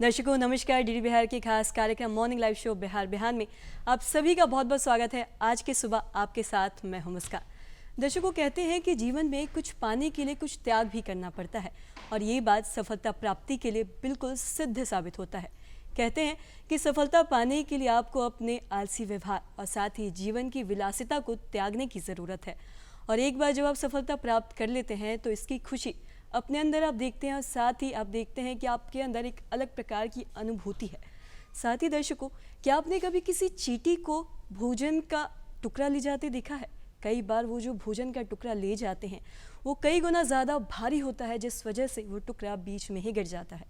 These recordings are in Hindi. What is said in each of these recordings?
दर्शकों नमस्कार। डीडी बिहार के खास कार्यक्रम मॉर्निंग लाइव शो बिहार बिहान में आप सभी का बहुत बहुत स्वागत है। आज की सुबह आपके साथ मैं हूं मुस्कान। दर्शकों कहते हैं कि जीवन में कुछ पाने के लिए कुछ त्याग भी करना पड़ता है और ये बात सफलता प्राप्ति के लिए बिल्कुल सिद्ध साबित होता है। कहते हैं कि सफलता पाने के लिए आपको अपने आलसी व्यवहार और साथ ही जीवन की विलासिता को त्यागने की ज़रूरत है। और एक बार जब आप सफलता प्राप्त कर लेते हैं तो इसकी खुशी अपने अंदर आप देखते हैं और साथ ही आप देखते हैं कि आपके अंदर एक अलग प्रकार की अनुभूति है। साथ ही दर्शकों, क्या आपने कभी किसी चींटी को भोजन का टुकड़ा ले जाते देखा है? कई बार वो जो भोजन का टुकड़ा ले जाते हैं वो कई गुना ज़्यादा भारी होता है, जिस वजह से वो टुकड़ा बीच में ही गिर जाता है।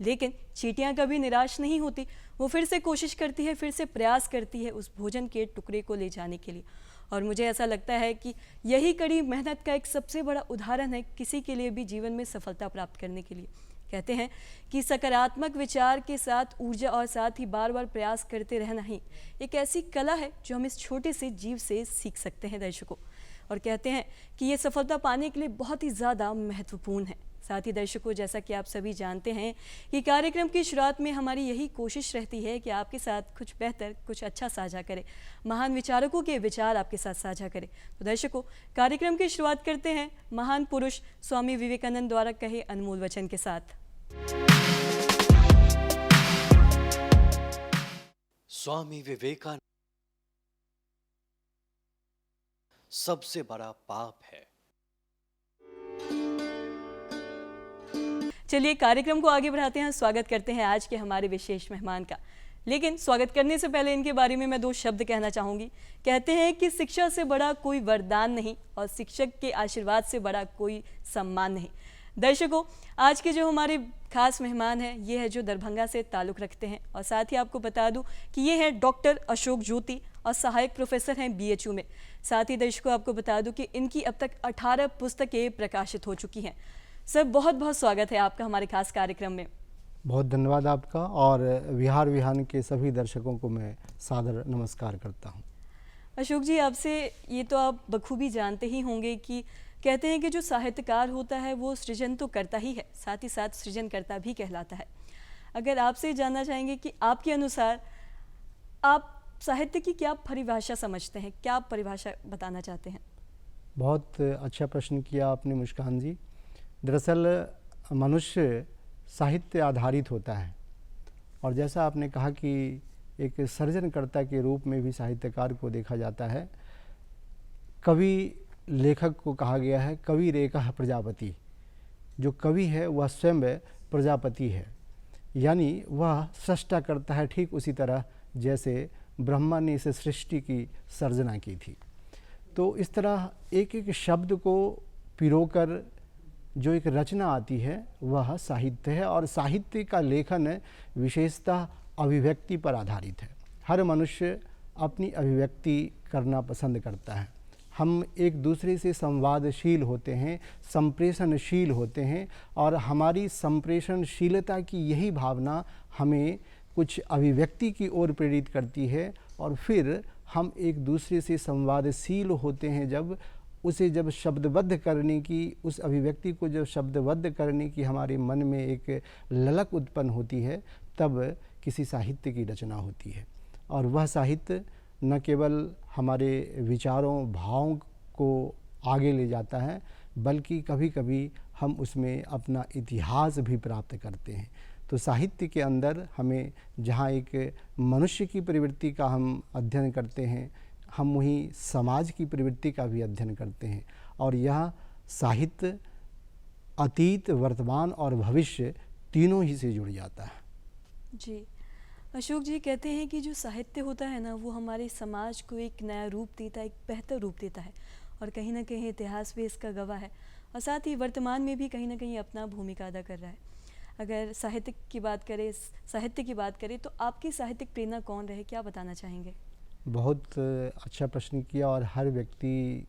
लेकिन चींटियाँ कभी निराश नहीं होती, वो फिर से कोशिश करती है, फिर से प्रयास करती है उस भोजन के टुकड़े को ले जाने के लिए। और मुझे ऐसा लगता है कि यही कड़ी मेहनत का एक सबसे बड़ा उदाहरण है किसी के लिए भी जीवन में सफलता प्राप्त करने के लिए। कहते हैं कि सकारात्मक विचार के साथ ऊर्जा और साथ ही बार बार प्रयास करते रहना ही एक ऐसी कला है जो हम इस छोटे से जीव से सीख सकते हैं दर्शकों। और कहते हैं कि ये सफलता पाने के लिए बहुत ही ज़्यादा महत्वपूर्ण है। साथ ही दर्शकों, जैसा कि आप सभी जानते हैं कि कार्यक्रम की शुरुआत में हमारी यही कोशिश रहती है कि आपके साथ कुछ बेहतर, कुछ अच्छा साझा करें, महान विचारकों के विचार आपके साथ साझा करें। तो दर्शकों, कार्यक्रम की शुरुआत करते हैं महान पुरुष स्वामी विवेकानंद द्वारा कहे अनमोल वचन के साथ। स्वामी विवेकानंद, सबसे बड़ा पाप है। चलिए कार्यक्रम को आगे बढ़ाते हैं। स्वागत करते हैं आज के हमारे विशेष मेहमान का। लेकिन स्वागत करने से पहले इनके बारे में मैं दो शब्द कहना चाहूँगी। कहते हैं कि शिक्षा से बड़ा कोई वरदान नहीं और शिक्षक के आशीर्वाद से बड़ा कोई सम्मान नहीं। दर्शकों, आज के जो हमारे खास मेहमान हैं ये है जो दरभंगा से ताल्लुक़ रखते हैं और साथ ही आपको बता दूं कि ये है डॉक्टर अशोक ज्योति और सहायक प्रोफेसर हैं BHU में। साथ ही दर्शकों आपको बता दूं कि इनकी अब तक 18 पुस्तकें प्रकाशित हो चुकी हैं। सर, बहुत बहुत स्वागत है आपका हमारे खास कार्यक्रम में। बहुत धन्यवाद आपका, और बिहार विहान के सभी दर्शकों को मैं सादर नमस्कार करता हूं। अशोक जी, आपसे ये तो आप बखूबी जानते ही होंगे कि कहते हैं कि जो साहित्यकार होता है वो सृजन तो करता ही है, साथ ही साथ सृजनकर्ता भी कहलाता है। अगर आपसे जानना चाहेंगे कि आपके अनुसार आप साहित्य की क्या परिभाषा समझते हैं, क्या परिभाषा बताना चाहते हैं? बहुत अच्छा प्रश्न किया आपने मुस्कान जी। दरअसल मनुष्य साहित्य आधारित होता है, और जैसा आपने कहा कि एक सृजनकर्ता के रूप में भी साहित्यकार को देखा जाता है। कवि लेखक को कहा गया है कवि रेखा प्रजापति। जो कवि है वह स्वयं प्रजापति है, यानी वह सृष्टा करता है ठीक उसी तरह जैसे ब्रह्मा ने इस सृष्टि की सर्जना की थी। तो इस तरह एक एक शब्द को पिरोकर जो एक रचना आती है वह साहित्य है, और साहित्य का लेखन विशेषतः अभिव्यक्ति पर आधारित है। हर मनुष्य अपनी अभिव्यक्ति करना पसंद करता है। हम एक दूसरे से संवादशील होते हैं, संप्रेषणशील होते हैं, और हमारी संप्रेषणशीलता की यही भावना हमें कुछ अभिव्यक्ति की ओर प्रेरित करती है, और फिर हम एक दूसरे से संवादशील होते हैं जब शब्दबद्ध करने की, उस अभिव्यक्ति को जब शब्दबद्ध करने की हमारे मन में एक ललक उत्पन्न होती है, तब किसी साहित्य की रचना होती है। और वह साहित्य न केवल हमारे विचारों, भावों को आगे ले जाता है, बल्कि कभी कभी हम उसमें अपना इतिहास भी प्राप्त करते हैं। तो साहित्य के अंदर हमें जहाँ एक मनुष्य की प्रवृत्ति का हम अध्ययन करते हैं, हम वहीं समाज की प्रवृत्ति का भी अध्ययन करते हैं। और यह साहित्य अतीत, वर्तमान और भविष्य तीनों ही से जुड़ जाता है। जी अशोक जी, कहते हैं कि जो साहित्य होता है ना, वो हमारे समाज को एक नया रूप देता है, एक बेहतर रूप देता है, और कहीं ना कहीं इतिहास भी इसका गवाह है, और साथ ही वर्तमान में भी कहीं ना कहीं अपना भूमिका अदा कर रहा है। अगर साहित्य की बात करें तो आपकी साहित्यिक प्रेरणा कौन रहे, क्या बताना चाहेंगे? बहुत अच्छा प्रश्न किया, और हर व्यक्ति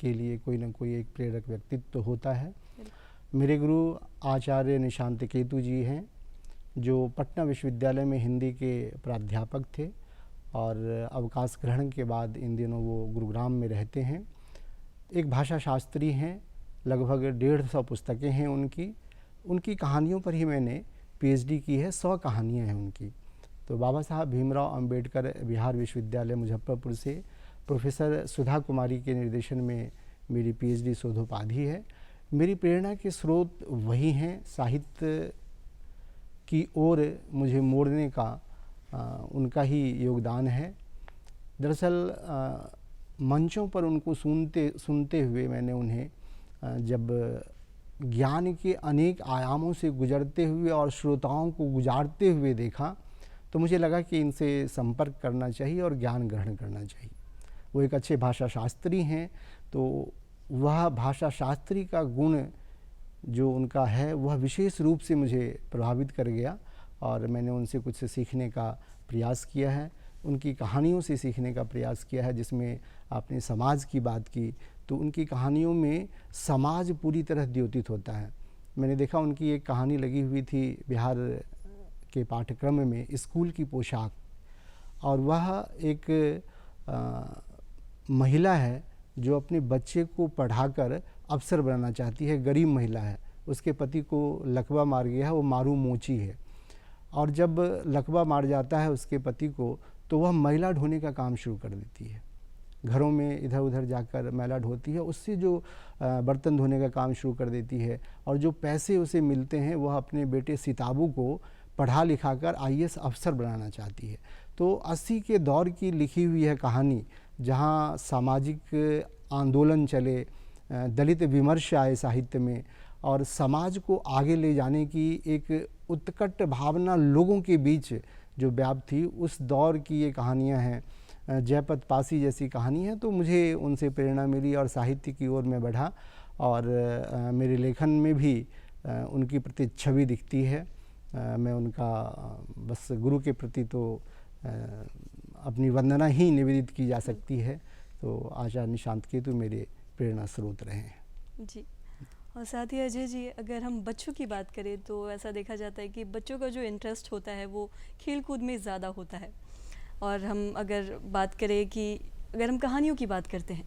के लिए कोई ना कोई एक प्रेरक व्यक्तित्व तो होता है। मेरे गुरु आचार्य निशांत केतु जी हैं, जो पटना विश्वविद्यालय में हिंदी के प्राध्यापक थे, और अवकाश ग्रहण के बाद इन दिनों वो गुरुग्राम में रहते हैं। एक भाषा शास्त्री हैं, लगभग 150 पुस्तकें हैं उनकी। उनकी कहानियों पर ही मैंने पीएचडी की है, 100 कहानियाँ हैं उनकी। तो बाबा साहब भीमराव अंबेडकर बिहार विश्वविद्यालय मुजफ्फरपुर से प्रोफेसर सुधा कुमारी के निर्देशन में मेरी पीएचडी शोधोपाधि है। मेरी प्रेरणा के स्रोत वही हैं, साहित्य की ओर मुझे मोड़ने का उनका ही योगदान है। दरअसल मंचों पर उनको सुनते हुए मैंने उन्हें जब ज्ञान के अनेक आयामों से गुजरते हुए और श्रोताओं को गुजारते हुए देखा तो मुझे लगा कि इनसे संपर्क करना चाहिए और ज्ञान ग्रहण करना चाहिए। वो एक अच्छे भाषा शास्त्री हैं, तो वह भाषा शास्त्री का गुण जो उनका है वह विशेष रूप से मुझे प्रभावित कर गया और मैंने उनसे कुछ सीखने का प्रयास किया है। उनकी कहानियों से सीखने का प्रयास किया है। जिसमें आपने समाज की बात की तो उनकी कहानियों में समाज पूरी तरह द्योतित होता है। मैंने देखा उनकी एक कहानी लगी हुई थी बिहार के पाठ्यक्रम में, स्कूल की पोशाक, और वह एक महिला है जो अपने बच्चे को पढ़ाकर अफसर बनाना चाहती है। गरीब महिला है, उसके पति को लकवा मार गया है, वो मारू मोची है, और जब लकवा मार जाता है उसके पति को तो वह मैला ढोने का काम शुरू कर देती है। घरों में इधर उधर जाकर मैला ढोती है, उससे जो बर्तन धोने का काम शुरू कर देती है, और जो पैसे उसे मिलते हैं वह अपने बेटे सिताबू को पढ़ा लिखाकर आईएएस अफसर बनाना चाहती है। तो 80 के दौर की लिखी हुई है कहानी, जहां सामाजिक आंदोलन चले, दलित विमर्श आए साहित्य में, और समाज को आगे ले जाने की एक उत्कट भावना लोगों के बीच जो व्याप्त थी, उस दौर की ये कहानियाँ हैं। जयपत पासी जैसी कहानी है। तो मुझे उनसे प्रेरणा मिली और साहित्य की ओर मैं बढ़ा, और मेरे लेखन में भी उनकी प्रति छवि दिखती है। मैं उनका बस गुरु के प्रति तो अपनी वंदना ही निवेदित की जा सकती है। तो आचार्य निशांत केतु मेरे प्रेरणा स्रोत रहे हैं जी। और साथ ही अजय जी, अगर हम बच्चों की बात करें तो ऐसा देखा जाता है कि बच्चों का जो इंटरेस्ट होता है वो खेल कूद में ज़्यादा होता है। और हम अगर बात करें कि अगर हम कहानियों की बात करते हैं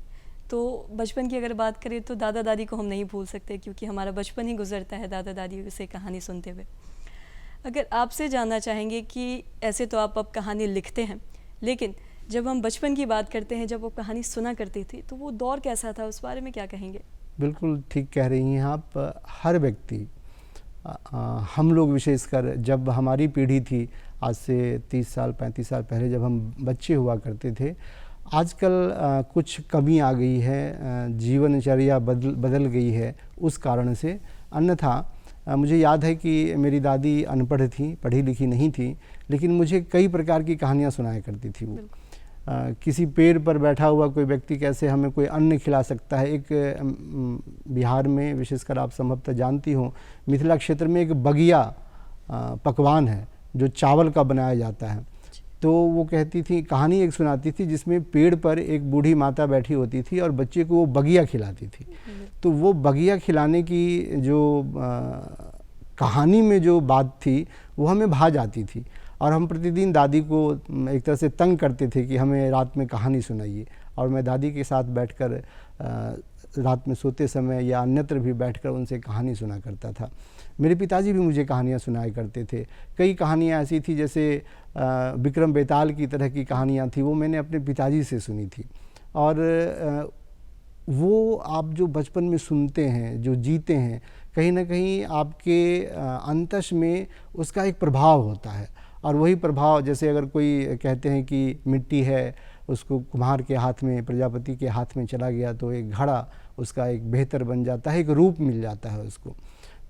तो बचपन की अगर बात करें तो दादा दादी को हम नहीं भूल सकते, क्योंकि हमारा बचपन ही गुजरता है दादा दादी से कहानी सुनते हुए। अगर आपसे जानना चाहेंगे कि ऐसे तो आप अब कहानी लिखते हैं, लेकिन जब हम बचपन की बात करते हैं, जब वो कहानी सुना करते थे, तो वो दौर कैसा था, उस बारे में क्या कहेंगे? बिल्कुल ठीक कह रही हैं आप। हर व्यक्ति, हम लोग विशेषकर, जब हमारी पीढ़ी थी आज से 30 साल 35 साल पहले जब हम बच्चे हुआ करते थे, आजकल कुछ कमी आ गई है, जीवनचर्या बदल गई है उस कारण से। अन्यथा मुझे याद है कि मेरी दादी अनपढ़ थी, पढ़ी लिखी नहीं थी, लेकिन मुझे कई प्रकार की कहानियाँ सुनाया करती थी। वो किसी पेड़ पर बैठा हुआ कोई व्यक्ति कैसे हमें कोई अन्न खिला सकता है। एक बिहार में, विशेषकर आप संभवतः जानती हो, मिथिला क्षेत्र में एक बगिया पकवान है जो चावल का बनाया जाता है। तो वो कहती थी, कहानी एक सुनाती थी जिसमें पेड़ पर एक बूढ़ी माता बैठी होती थी और बच्चे को वो बगिया खिलाती थी। तो वो बगिया खिलाने की जो कहानी में जो बात थी वो हमें भा जाती थी, और हम प्रतिदिन दादी को एक तरह से तंग करते थे कि हमें रात में कहानी सुनाइए। और मैं दादी के साथ बैठकर रात में सोते समय या अन्यत्र भी बैठकर उनसे कहानी सुना करता था। मेरे पिताजी भी मुझे कहानियाँ सुनाया करते थे। कई कहानियाँ ऐसी थी जैसे विक्रम बेताल की तरह की कहानियाँ थी, वो मैंने अपने पिताजी से सुनी थी। और वो आप जो बचपन में सुनते हैं, जो जीते हैं, कहीं ना कहीं आपके अंतस में उसका एक प्रभाव होता है। और वही प्रभाव, जैसे अगर कोई कहते हैं कि मिट्टी है, उसको कुम्हार के हाथ में, प्रजापति के हाथ में चला गया तो एक घड़ा उसका एक बेहतर बन जाता है, एक रूप मिल जाता है उसको।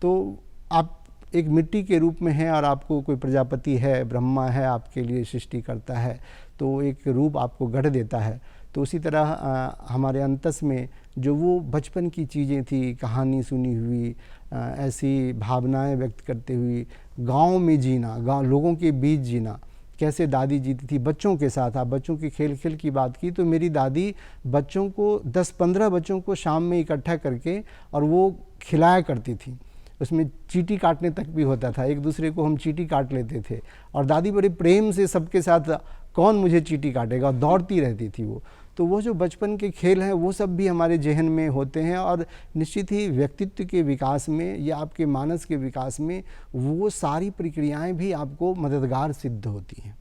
तो आप एक मिट्टी के रूप में हैं और आपको कोई प्रजापति है, ब्रह्मा है, आपके लिए सृष्टि करता है, तो एक रूप आपको गढ़ देता है। तो उसी तरह हमारे अंतस में जो वो बचपन की चीज़ें थी, कहानी सुनी हुई, ऐसी भावनाएं व्यक्त करते हुए गांव में जीना, गांव लोगों के बीच जीना, कैसे दादी जीती थी बच्चों के साथ। आप बच्चों की खेल की बात की तो मेरी दादी बच्चों को 10-15 बच्चों को शाम में इकट्ठा करके और वो खिलाया करती थी। उसमें चींटी काटने तक भी होता था, एक दूसरे को हम चींटी काट लेते थे, और दादी बड़े प्रेम से सबके साथ, कौन मुझे चींटी काटेगा, दौड़ती रहती थी वो। तो वो जो बचपन के खेल हैं वो सब भी हमारे जहन में होते हैं और निश्चित ही व्यक्तित्व के विकास में या आपके मानस के विकास में वो सारी प्रक्रियाएं भी आपको मददगार सिद्ध होती हैं।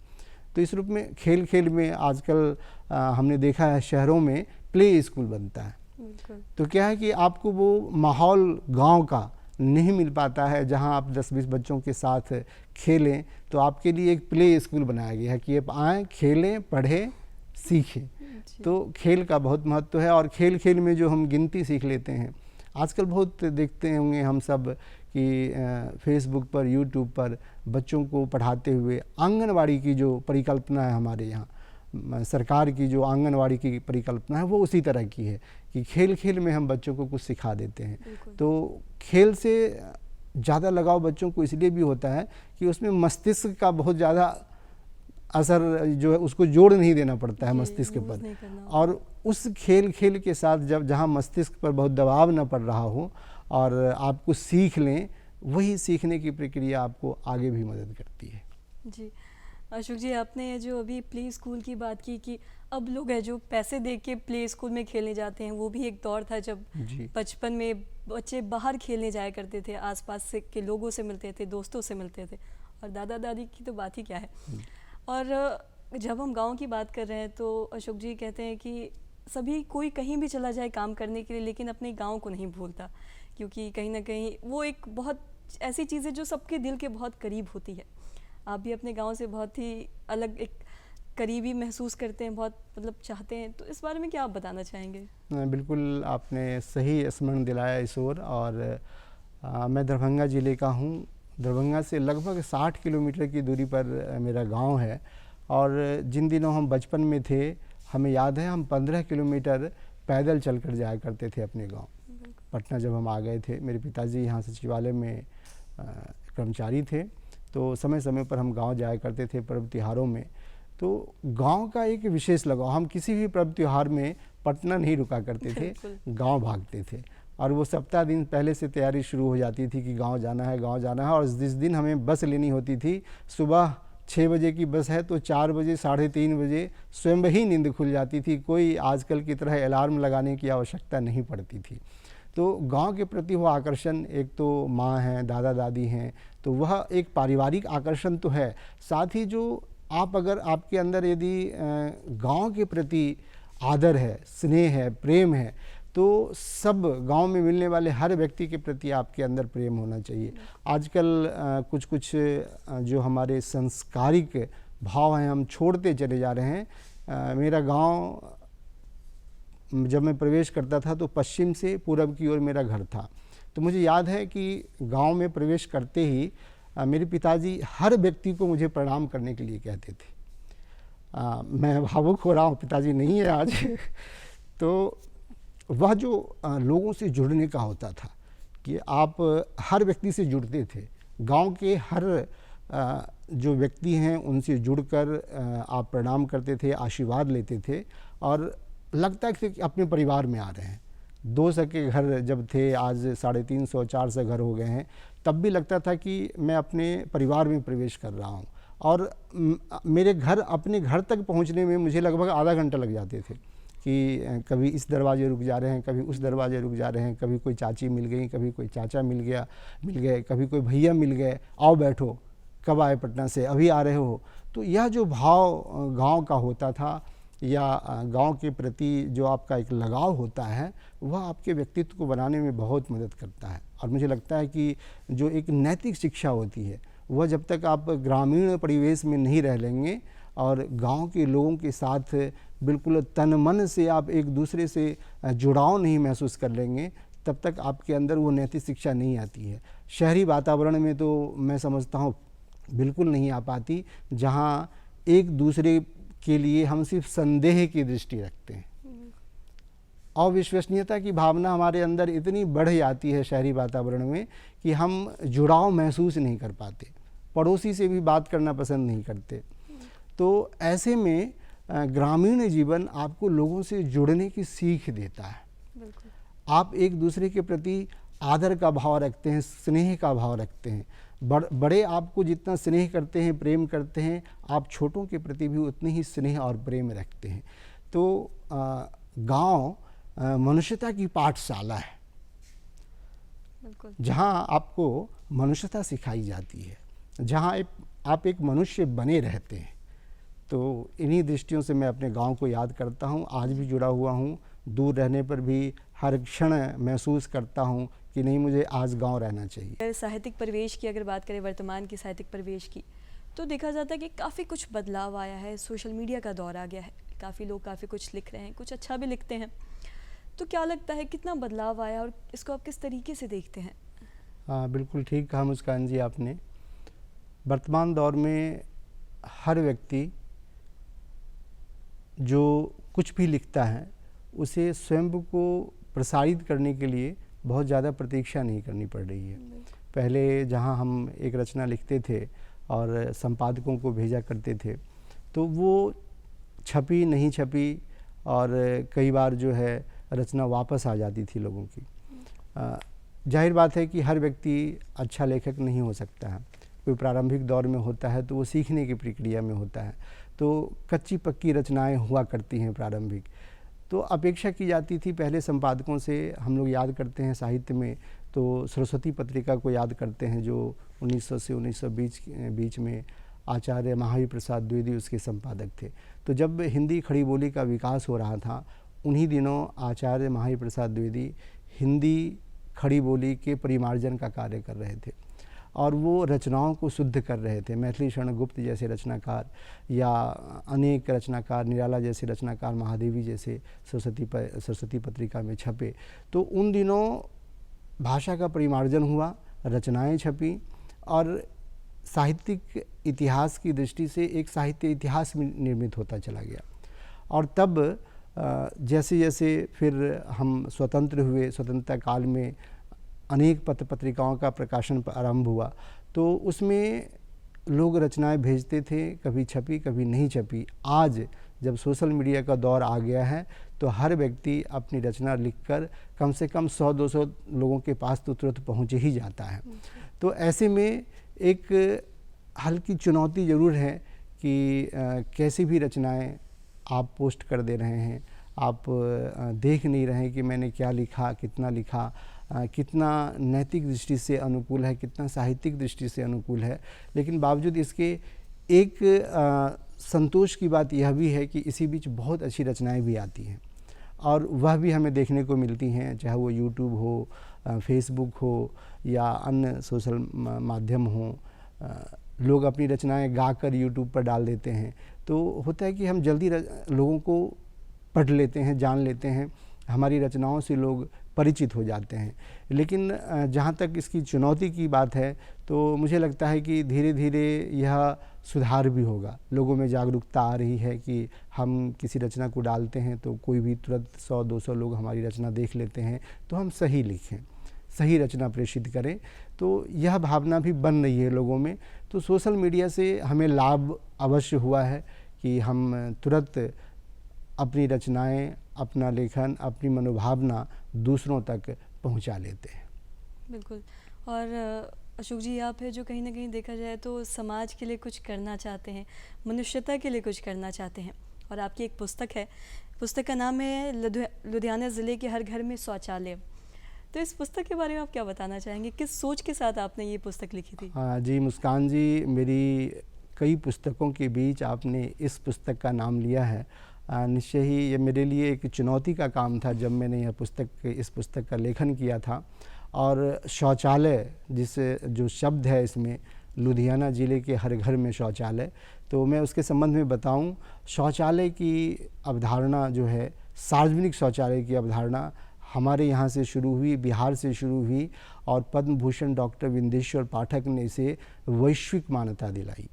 तो इस रूप में खेल खेल में आजकल हमने देखा है शहरों में प्ले स्कूल बनता है। तो क्या है कि आपको वो माहौल गांव का नहीं मिल पाता है जहां आप 10-20 बच्चों के साथ खेलें, तो आपके लिए एक प्ले स्कूल बनाया गया है कि आप आएँ, खेलें, पढ़ें, सीखें। तो खेल का बहुत महत्व है और खेल खेल में जो हम गिनती सीख लेते हैं, आजकल बहुत देखते होंगे हम सब कि फेसबुक पर, यूट्यूब पर बच्चों को पढ़ाते हुए आंगनवाड़ी की जो परिकल्पना है हमारे यहाँ, सरकार की जो आंगनवाड़ी की परिकल्पना है वो उसी तरह की है कि खेल खेल में हम बच्चों को कुछ सिखा देते हैं। तो खेल से ज़्यादा लगाव बच्चों को इसलिए भी होता है कि उसमें मस्तिष्क का बहुत ज़्यादा असर जो है उसको जोड़ नहीं देना पड़ता है मस्तिष्क पर, और उस खेल खेल के साथ जब जहाँ मस्तिष्क पर बहुत दबाव न पड़ रहा हो और आपको सीख लें, वही सीखने की प्रक्रिया आपको आगे भी मदद करती है। जी अशोक जी, आपने जो अभी प्ले स्कूल की बात की कि अब लोग हैं जो पैसे दे के प्ले स्कूल में खेलने जाते हैं, वो भी एक दौर था जब बचपन में बच्चे बाहर खेलने जाया करते थे, आसपास से के लोगों से मिलते थे, दोस्तों से मिलते थे, और दादा दादी की तो बात ही क्या है। और जब हम गांव की बात कर रहे हैं तो अशोक जी कहते हैं कि सभी कोई कहीं भी चला जाए काम करने के लिए, लेकिन अपने गाँव को नहीं भूलता, क्योंकि कहीं ना कहीं वो एक बहुत ऐसी चीज़ है जो सबके दिल के बहुत करीब होती है। आप भी अपने गांव से बहुत ही अलग एक करीबी महसूस करते हैं, बहुत मतलब चाहते हैं, तो इस बारे में क्या आप बताना चाहेंगे? बिल्कुल, आपने सही स्मरण दिलाया इस ओर। और मैं दरभंगा ज़िले का हूँ। दरभंगा से लगभग 60 किलोमीटर की दूरी पर मेरा गांव है। और जिन दिनों हम बचपन में थे, हमें याद है हम 15 किलोमीटर पैदल चल कर जाया करते थे अपने गाँव। पटना जब हम आ गए थे, मेरे पिताजी यहाँ सचिवालय में कर्मचारी थे, तो समय समय पर हम गांव जाया करते थे पर्व त्योहारों में। तो गांव का एक विशेष लगाव, हम किसी भी पर्व त्योहार में पटना नहीं रुका करते थे, गांव भागते थे। और वो सप्ताह दिन पहले से तैयारी शुरू हो जाती थी कि गांव जाना है, गांव जाना है। और जिस दिन हमें बस लेनी होती थी, सुबह 6 बजे की बस है तो 4 बजे 3:30 बजे स्वयं ही नींद खुल जाती थी। कोई आजकल की तरह अलार्म लगाने की आवश्यकता नहीं पड़ती थी। तो गांव के प्रति वो आकर्षण, एक तो माँ हैं, दादा दादी हैं, तो वह एक पारिवारिक आकर्षण तो है। साथ ही जो आप अगर आपके अंदर यदि गांव के प्रति आदर है, स्नेह है, प्रेम है, तो सब गांव में मिलने वाले हर व्यक्ति के प्रति आपके अंदर प्रेम होना चाहिए। आजकल कुछ जो हमारे संस्कारिक भाव हैं हम छोड़ते चले जा रहे हैं। मेरा गांव जब मैं प्रवेश करता था तो पश्चिम से पूरब की ओर मेरा घर था। तो मुझे याद है कि गांव में प्रवेश करते ही मेरे पिताजी हर व्यक्ति को मुझे प्रणाम करने के लिए कहते थे। मैं भावुक हो रहा हूँ, पिताजी नहीं है आज। तो वह जो लोगों से जुड़ने का होता था कि आप हर व्यक्ति से जुड़ते थे, गांव के हर जो व्यक्ति हैं उनसे जुड़कर आप प्रणाम करते थे, आशीर्वाद लेते थे, और लगता है कि अपने परिवार में आ रहे हैं। 200 के घर जब थे, आज 350-400 घर हो गए हैं, तब भी लगता था कि मैं अपने परिवार में प्रवेश कर रहा हूँ। और मेरे घर, अपने घर तक पहुँचने में मुझे लगभग आधा घंटा लग जाते थे कि कभी इस दरवाजे रुक जा रहे हैं, कभी उस दरवाजे रुक जा रहे हैं, कभी कोई चाची मिल गई, कभी कोई चाचा मिल गए, कभी कोई भैया मिल गए, आओ बैठो, कब आए पटना से, अभी आ रहे हो। तो यह जो भाव गांव का होता था या गांव के प्रति जो आपका एक लगाव होता है, वह आपके व्यक्तित्व को बनाने में बहुत मदद करता है। और मुझे लगता है कि जो एक नैतिक शिक्षा होती है, वह जब तक आप ग्रामीण परिवेश में नहीं रह लेंगे और गांव के लोगों के साथ बिल्कुल तन मन से आप एक दूसरे से जुड़ाव नहीं महसूस कर लेंगे, तब तक आपके अंदर वो नैतिक शिक्षा नहीं आती है। शहरी वातावरण में तो मैं समझता हूँ बिल्कुल नहीं आ पाती, जहाँ एक दूसरे के लिए हम सिर्फ संदेह की दृष्टि रखते हैं। अविश्वसनीयता की भावना हमारे अंदर इतनी बढ़ जाती है शहरी वातावरण में कि हम जुड़ाव महसूस नहीं कर पाते, पड़ोसी से भी बात करना पसंद नहीं करते। तो ऐसे में ग्रामीण जीवन आपको लोगों से जुड़ने की सीख देता है। आप एक दूसरे के प्रति आदर का भाव रखते हैं, स्नेह का भाव रखते हैं। बड़े आपको जितना स्नेह करते हैं, प्रेम करते हैं, आप छोटों के प्रति भी उतनी ही स्नेह और प्रेम रखते हैं। तो गांव मनुष्यता की पाठशाला है, बिल्कुल। जहाँ आपको मनुष्यता सिखाई जाती है, जहाँ आप एक मनुष्य बने रहते हैं। तो इन्हीं दृष्टियों से मैं अपने गांव को याद करता हूँ, आज भी जुड़ा हुआ हूँ। दूर रहने पर भी हर क्षण महसूस करता हूँ कि नहीं, मुझे आज गांव रहना चाहिए। अगर साहित्यिक परिवेश की अगर बात करें, वर्तमान की साहित्यिक परिवेश की, तो देखा जाता है कि काफ़ी कुछ बदलाव आया है। सोशल मीडिया का दौर आ गया है, काफ़ी लोग काफ़ी कुछ लिख रहे हैं, कुछ अच्छा भी लिखते हैं। तो क्या लगता है कितना बदलाव आया और इसको आप किस तरीके से देखते हैं? हाँ, बिल्कुल ठीक कहा मुस्कान जी आपने। वर्तमान दौर में हर व्यक्ति जो कुछ भी लिखता है उसे स्वयं को प्रसारित करने के लिए बहुत ज़्यादा प्रतीक्षा नहीं करनी पड़ रही है। पहले जहाँ हम एक रचना लिखते थे और संपादकों को भेजा करते थे, तो वो छपी नहीं छपी और कई बार जो है रचना वापस आ जाती थी लोगों की। जाहिर बात है कि हर व्यक्ति अच्छा लेखक नहीं हो सकता है। कोई प्रारंभिक दौर में होता है तो वो सीखने की प्रक्रिया में होता है, तो कच्ची पक्की रचनाएं हुआ करती हैं प्रारंभिक। तो अपेक्षा की जाती थी पहले संपादकों से। हम लोग याद करते हैं साहित्य में तो सरस्वती पत्रिका को याद करते हैं, जो 1900 से 1920 के बीच में आचार्य महावीर प्रसाद द्विवेदी उसके संपादक थे। तो जब हिंदी खड़ी बोली का विकास हो रहा था, उन्हीं दिनों आचार्य महावीर प्रसाद द्विवेदी हिंदी खड़ी बोली के परिमार्जन का कार्य कर रहे थे और वो रचनाओं को शुद्ध कर रहे थे। मैथिली शरण गुप्त जैसे रचनाकार या अनेक रचनाकार, निराला जैसे रचनाकार, महादेवी जैसे सरस्वती पत्रिका में छपे। तो उन दिनों भाषा का परिमार्जन हुआ, रचनाएं छपी और साहित्यिक इतिहास की दृष्टि से एक साहित्य इतिहास निर्मित होता चला गया। और तब जैसे जैसे फिर हम स्वतंत्र हुए, स्वतंत्रता काल में अनेक पत्र पत्रिकाओं का प्रकाशन आरंभ हुआ, तो उसमें लोग रचनाएं भेजते थे, कभी छपी कभी नहीं छपी। आज जब सोशल मीडिया का दौर आ गया है तो हर व्यक्ति अपनी रचना लिखकर कम से कम 100-200 लोगों के पास तो तुरंत पहुँच ही जाता है। तो ऐसे में एक हल्की चुनौती ज़रूर है कि कैसी भी रचनाएं आप पोस्ट कर दे रहे हैं, आप देख नहीं रहे हैं कि मैंने क्या लिखा, कितना लिखा, कितना नैतिक दृष्टि से अनुकूल है, कितना साहित्यिक दृष्टि से अनुकूल है। लेकिन बावजूद इसके एक संतोष की बात यह भी है कि इसी बीच बहुत अच्छी रचनाएं भी आती हैं और वह भी हमें देखने को मिलती हैं, चाहे वो यूट्यूब हो, फेसबुक हो या अन्य सोशल माध्यम हो। लोग अपनी रचनाएं गाकर यूट्यूब पर डाल देते हैं, तो होता है कि हम जल्दी लोगों को पढ़ लेते हैं, जान लेते हैं, हमारी रचनाओं से लोग परिचित हो जाते हैं। लेकिन जहाँ तक इसकी चुनौती की बात है तो मुझे लगता है कि धीरे धीरे यह सुधार भी होगा। लोगों में जागरूकता आ रही है कि हम किसी रचना को डालते हैं तो कोई भी तुरंत 100-200 लोग हमारी रचना देख लेते हैं, तो हम सही लिखें, सही रचना प्रेषित करें। तो यह भावना भी बन रही है लोगों में। तो सोशल मीडिया से हमें लाभ अवश्य हुआ है कि हम तुरंत अपनी रचनाएं, अपना लेखन, अपनी मनोभावना दूसरों तक पहुंचा लेते हैं। बिल्कुल। और अशोक जी, आप है जो कहीं ना कहीं देखा जाए तो समाज के लिए कुछ करना चाहते हैं, मनुष्यता के लिए कुछ करना चाहते हैं। और आपकी एक पुस्तक है, पुस्तक का नाम है लुधियाना ज़िले के हर घर में शौचालय। तो इस पुस्तक के बारे में आप क्या बताना चाहेंगे? किस सोच के साथ आपने ये पुस्तक लिखी थी? हाँ जी मुस्कान जी, मेरी कई पुस्तकों के बीच आपने इस पुस्तक का नाम लिया है। निश्चय ही ये मेरे लिए एक चुनौती का काम था जब मैंने इस पुस्तक का लेखन किया था। और शौचालय जो शब्द है इसमें, लुधियाना ज़िले के हर घर में शौचालय, तो मैं उसके संबंध में बताऊं। शौचालय की अवधारणा जो है, सार्वजनिक शौचालय की अवधारणा हमारे यहाँ से शुरू हुई, बिहार से शुरू हुई और पद्म भूषण डॉक्टर विंदेश्वर पाठक ने इसे वैश्विक मान्यता दिलाई।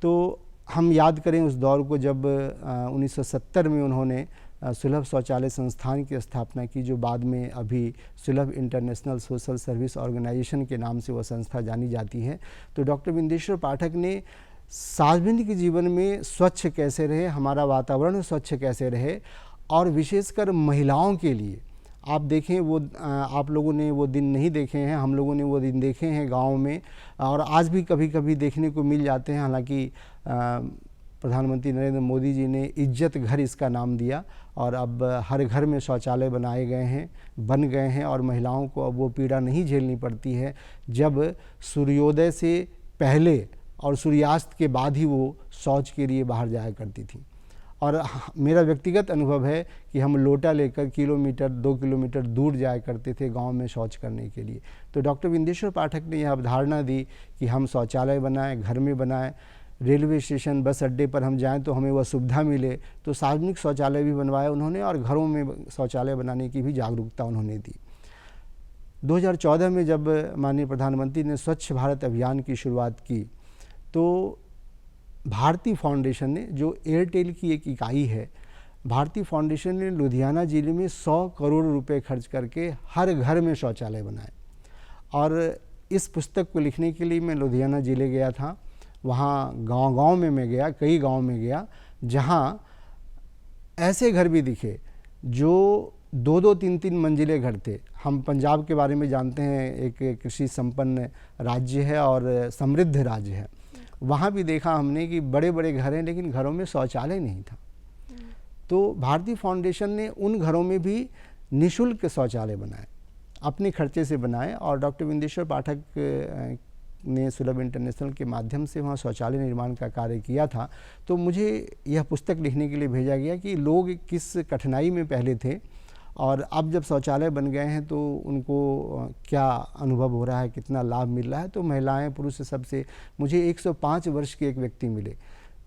तो हम याद करें उस दौर को जब 1970 में उन्होंने सुलभ शौचालय संस्थान की स्थापना की, जो बाद में अभी सुलभ इंटरनेशनल सोशल सर्विस ऑर्गेनाइजेशन के नाम से वह संस्था जानी जाती है। तो डॉक्टर विंदेश्वर पाठक ने सार्वजनिक जीवन में स्वच्छ कैसे रहे, हमारा वातावरण स्वच्छ कैसे रहे, और विशेषकर महिलाओं के लिए आप देखें, वो आप लोगों ने वो दिन नहीं देखे हैं, हम लोगों ने वो दिन देखे हैं गाँव में, और आज भी कभी कभी देखने को मिल जाते हैं। हालांकि प्रधानमंत्री नरेंद्र मोदी जी ने इज्जत घर इसका नाम दिया और अब हर घर में शौचालय बनाए गए हैं, बन गए हैं और महिलाओं को अब वो पीड़ा नहीं झेलनी पड़ती है जब सूर्योदय से पहले और सूर्यास्त के बाद ही वो शौच के लिए बाहर जाया करती थी। और मेरा व्यक्तिगत अनुभव है कि हम लोटा लेकर किलोमीटर 2 किलोमीटर दूर जाया करते थे गांव में शौच करने के लिए। तो डॉक्टर विंदेश्वर पाठक ने यह अवधारणा दी कि हम शौचालय बनाएं, घर में बनाएं, रेलवे स्टेशन बस अड्डे पर हम जाएं तो हमें वह सुविधा मिले, तो सार्वजनिक शौचालय भी बनवाए उन्होंने और घरों में शौचालय बनाने की भी जागरूकता उन्होंने दी। 2014 में जब माननीय प्रधानमंत्री ने स्वच्छ भारत अभियान की शुरुआत की तो भारती फाउंडेशन ने, जो एयरटेल की एक इकाई है, भारती फाउंडेशन ने लुधियाना ज़िले में 100 करोड़ रुपए खर्च करके हर घर में शौचालय बनाए। और इस पुस्तक को लिखने के लिए मैं लुधियाना ज़िले गया था। वहाँ गांव-गांव में मैं गया, कई गांव में गया जहाँ ऐसे घर भी दिखे जो 2-2, 3-3 मंजिले घर थे। हम पंजाब के बारे में जानते हैं, एक कृषि संपन्न राज्य है और समृद्ध राज्य है। वहाँ भी देखा हमने कि बड़े बड़े घर हैं लेकिन घरों में शौचालय नहीं था। तो भारती फाउंडेशन ने उन घरों में भी निःशुल्क शौचालय बनाए, अपने खर्चे से बनाए और डॉक्टर विंदेश्वर पाठक ने सुलभ इंटरनेशनल के माध्यम से वहाँ शौचालय निर्माण का कार्य किया था। तो मुझे यह पुस्तक लिखने के लिए भेजा गया कि लोग किस कठिनाई में पहले थे और अब जब शौचालय बन गए हैं तो उनको क्या अनुभव हो रहा है, कितना लाभ मिल रहा है। तो महिलाएं, पुरुष सबसे मुझे 105 वर्ष के एक व्यक्ति मिले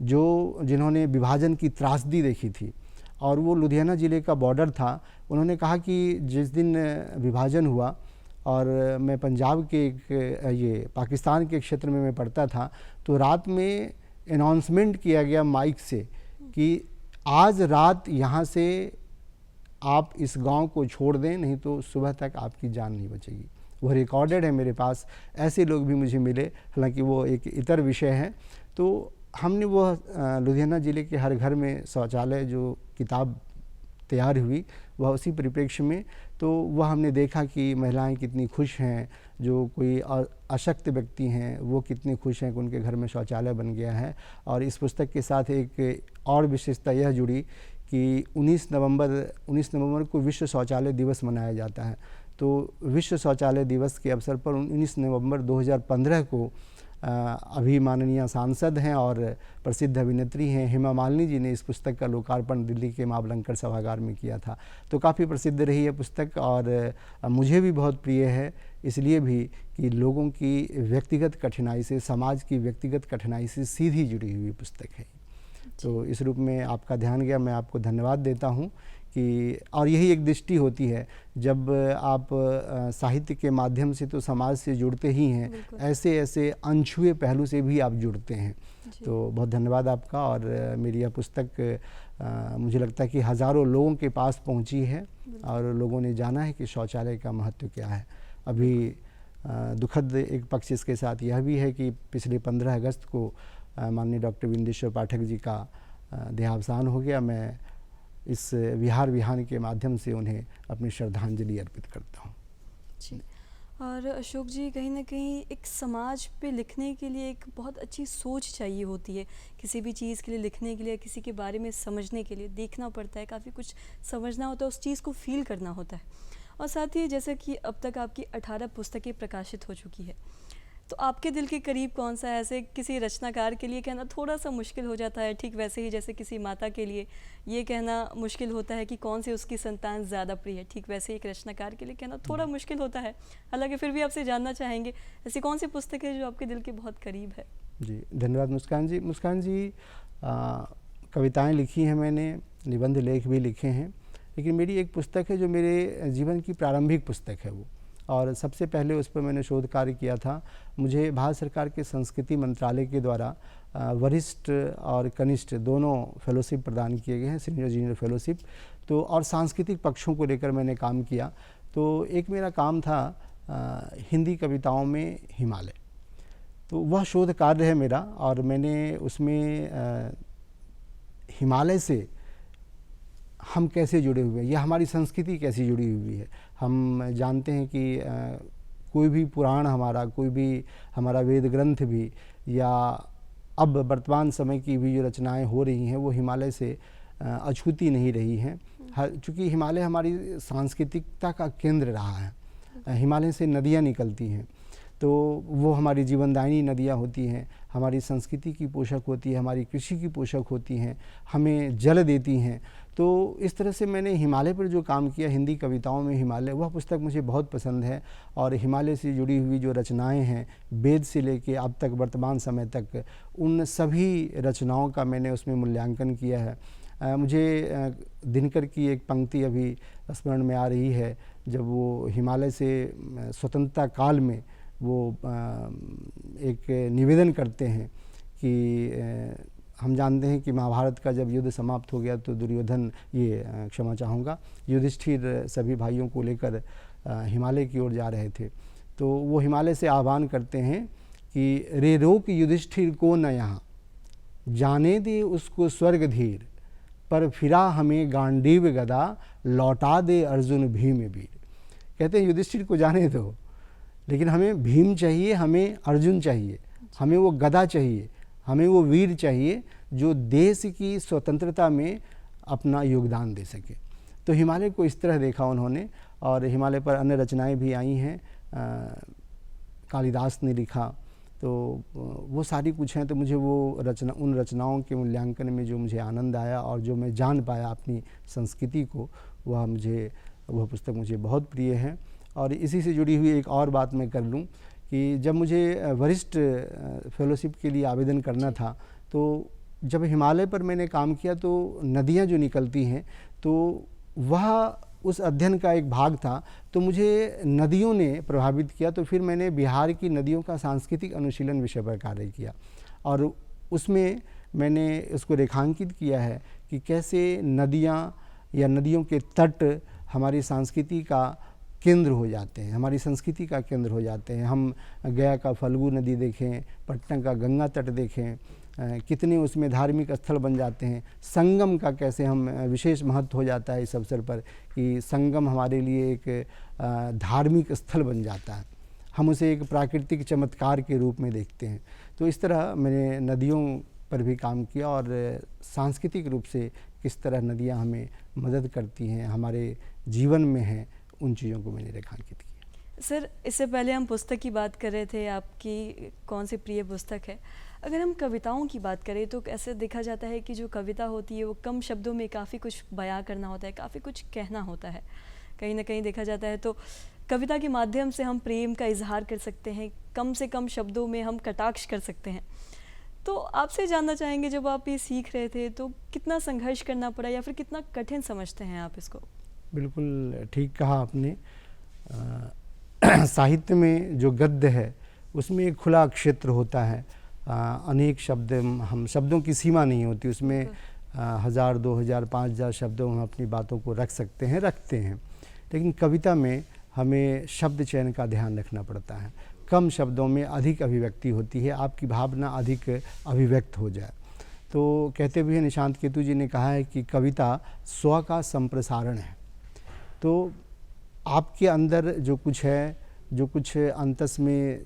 जिन्होंने विभाजन की त्रासदी देखी थी और वो लुधियाना ज़िले का बॉर्डर था। उन्होंने कहा कि जिस दिन विभाजन हुआ और मैं पंजाब के ये पाकिस्तान के क्षेत्र में मैं पढ़ता था, तो रात में अनाउंसमेंट किया गया माइक से कि आज रात यहाँ से आप इस गांव को छोड़ दें, नहीं तो सुबह तक आपकी जान नहीं बचेगी। वह रिकॉर्डेड है मेरे पास। ऐसे लोग भी मुझे मिले, हालांकि वो एक इतर विषय है। तो हमने वह लुधियाना ज़िले के हर घर में शौचालय जो किताब तैयार हुई वह उसी परिप्रेक्ष्य में, तो वह हमने देखा कि महिलाएं कितनी खुश हैं, जो कोई अशक्त व्यक्ति हैं वो कितने खुश हैं कि उनके घर में शौचालय बन गया है। और इस पुस्तक के साथ एक और विशेषता यह जुड़ी कि 19 नवंबर को विश्व शौचालय दिवस मनाया जाता है। तो विश्व शौचालय दिवस के अवसर पर 19 नवंबर 2015 को अभी माननीय सांसद हैं और प्रसिद्ध अभिनेत्री हैं हेमा मालिनी जी ने इस पुस्तक का लोकार्पण दिल्ली के महाबलंकर सभागार में किया था। तो काफ़ी प्रसिद्ध रही है पुस्तक और मुझे भी बहुत प्रिय है, इसलिए भी कि लोगों की व्यक्तिगत कठिनाई से, समाज की व्यक्तिगत कठिनाई से सीधी जुड़ी हुई पुस्तक है। तो इस रूप में आपका ध्यान गया, मैं आपको धन्यवाद देता हूँ कि और यही एक दृष्टि होती है जब आप साहित्य के माध्यम से तो समाज से जुड़ते ही हैं, ऐसे अनछुए पहलू से भी आप जुड़ते हैं। तो बहुत धन्यवाद आपका। और मेरी यह पुस्तक मुझे लगता है कि हज़ारों लोगों के पास पहुंची है और लोगों ने जाना है कि शौचालय का महत्व क्या है। अभी दुखद एक पक्ष इसके साथ यह भी है कि पिछले 15 अगस्त को माननीय डॉक्टर विंदेश्वर पाठक जी का देहावसान हो गया। मैं इस विहार विहान के माध्यम से उन्हें अपनी श्रद्धांजलि अर्पित करता हूँ। जी। और अशोक जी, कहीं ना कहीं एक समाज पे लिखने के लिए एक बहुत अच्छी सोच चाहिए होती है। किसी भी चीज़ के लिए लिखने के लिए, किसी के बारे में समझने के लिए देखना पड़ता है, काफ़ी कुछ समझना होता है, उस चीज़ को फील करना होता है। और साथ ही जैसे कि अब तक आपकी 18 पुस्तकें प्रकाशित हो चुकी है, तो आपके दिल के करीब कौन सा है? ऐसे किसी रचनाकार के लिए कहना थोड़ा सा मुश्किल हो जाता है, ठीक वैसे ही जैसे किसी माता के लिए ये कहना मुश्किल होता है कि कौन से उसकी संतान ज़्यादा प्रिय है, ठीक वैसे ही एक रचनाकार के लिए कहना थोड़ा मुश्किल होता है। हालांकि फिर भी आपसे जानना चाहेंगे, ऐसी कौन सी पुस्तक है जो आपके दिल के बहुत करीब है? जी धन्यवाद मुस्कान जी। मुस्कान जी, कविताएँ लिखी हैं मैंने, निबंध लेख भी लिखे हैं, लेकिन मेरी एक पुस्तक है जो मेरे जीवन की प्रारंभिक पुस्तक है वो, और सबसे पहले उस पर मैंने शोध कार्य किया था। मुझे भारत सरकार के संस्कृति मंत्रालय के द्वारा वरिष्ठ और कनिष्ठ दोनों फेलोशिप प्रदान किए गए हैं, सीनियर जूनियर फेलोशिप। तो और सांस्कृतिक पक्षों को लेकर मैंने काम किया। तो एक मेरा काम था हिंदी कविताओं में हिमालय, तो वह शोध कार्य है मेरा, और मैंने उसमें हिमालय से हम कैसे जुड़े हुए हैं या हमारी संस्कृति कैसी जुड़ी हुई है। हम जानते हैं कि कोई भी पुराण हमारा, कोई भी हमारा वेद ग्रंथ भी या अब वर्तमान समय की भी जो रचनाएं हो रही हैं वो हिमालय से अछूती नहीं रही हैं। चूँकि हिमालय हमारी सांस्कृतिकता का केंद्र रहा है, हिमालय से नदियाँ निकलती हैं, तो वो हमारी जीवनदायिनी नदियाँ होती हैं, हमारी संस्कृति की पोषक होती है, हमारी कृषि की पोषक होती हैं, हमें जल देती हैं। तो इस तरह से मैंने हिमालय पर जो काम किया, हिंदी कविताओं में हिमालय, वह पुस्तक मुझे बहुत पसंद है। और हिमालय से जुड़ी हुई जो रचनाएं हैं, वेद से लेके अब तक वर्तमान समय तक, उन सभी रचनाओं का मैंने उसमें मूल्यांकन किया है। मुझे दिनकर की एक पंक्ति अभी स्मरण में आ रही है, जब वो हिमालय से स्वतंत्रता काल में वो एक निवेदन करते हैं कि हम जानते हैं कि महाभारत का जब युद्ध समाप्त हो गया तो दुर्योधन, क्षमा चाहूँगा, युधिष्ठिर सभी भाइयों को लेकर हिमालय की ओर जा रहे थे। तो वो हिमालय से आह्वान करते हैं कि रे रोक युधिष्ठिर को न यहाँ, जाने दे उसको स्वर्ग धीर, पर फिरा हमें गांडीव गदा, लौटा दे अर्जुन भीम वीर। कहते हैं युधिष्ठिर को जाने दो, लेकिन हमें भीम चाहिए, हमें अर्जुन चाहिए, हमें वो गदा चाहिए, हमें वो वीर चाहिए जो देश की स्वतंत्रता में अपना योगदान दे सके। तो हिमालय को इस तरह देखा उन्होंने। और हिमालय पर अन्य रचनाएं भी आई हैं, कालिदास ने लिखा, तो वो सारी कुछ हैं। तो मुझे वो उन रचनाओं के मूल्यांकन में जो मुझे आनंद आया और जो मैं जान पाया अपनी संस्कृति को, वह पुस्तक मुझे बहुत प्रिय है। और इसी से जुड़ी हुई एक और बात मैं कर लूँ कि जब मुझे वरिष्ठ फेलोशिप के लिए आवेदन करना था, तो जब हिमालय पर मैंने काम किया तो नदियाँ जो निकलती हैं, तो वह उस अध्ययन का एक भाग था। तो मुझे नदियों ने प्रभावित किया। तो फिर मैंने बिहार की नदियों का सांस्कृतिक अनुशीलन विषय पर कार्य किया और उसमें मैंने उसको रेखांकित किया है कि कैसे नदियाँ या नदियों के तट हमारी संस्कृति का केंद्र हो जाते हैं, हमारी संस्कृति का केंद्र हो जाते हैं। हम गया का फल्गु नदी देखें, पटना का गंगा तट देखें, कितने उसमें धार्मिक स्थल बन जाते हैं। संगम का कैसे हम विशेष महत्व हो जाता है इस अवसर पर कि संगम हमारे लिए एक धार्मिक स्थल बन जाता है, हम उसे एक प्राकृतिक चमत्कार के रूप में देखते हैं। तो इस तरह मैंने नदियों पर भी काम किया और सांस्कृतिक रूप से किस तरह नदियाँ हमें मदद करती हैं, हमारे जीवन में हैं, उन चीज़ों को मैंने रेखांकित किया। सर, इससे पहले हम पुस्तक की बात कर रहे थे, आपकी कौन सी प्रिय पुस्तक है। अगर हम कविताओं की बात करें तो ऐसे देखा जाता है कि जो कविता होती है वो कम शब्दों में काफ़ी कुछ बयां करना होता है, काफ़ी कुछ कहना होता है। कहीं ना कहीं देखा जाता है तो कविता के माध्यम से हम प्रेम का इजहार कर सकते हैं, कम से कम शब्दों में हम कटाक्ष कर सकते हैं। तो आपसे जानना चाहेंगे, जब आप ये सीख रहे थे तो कितना संघर्ष करना पड़ा या फिर कितना कठिन समझते हैं आप इसको? बिल्कुल ठीक कहा आपने। साहित्य में जो गद्य है उसमें एक खुला क्षेत्र होता है, अनेक शब्द, हम शब्दों की सीमा नहीं होती उसमें, 1000, 2000, 5000 शब्दों में हम अपनी बातों को रखते हैं। लेकिन कविता में हमें शब्द चयन का ध्यान रखना पड़ता है। कम शब्दों में अधिक अभिव्यक्ति होती है, आपकी भावना अधिक अभिव्यक्त हो जाए। तो कहते हुए निशांत केतु जी ने कहा है कि कविता स्व का संप्रसारण है। तो आपके अंदर जो कुछ है, जो कुछ अंतस में,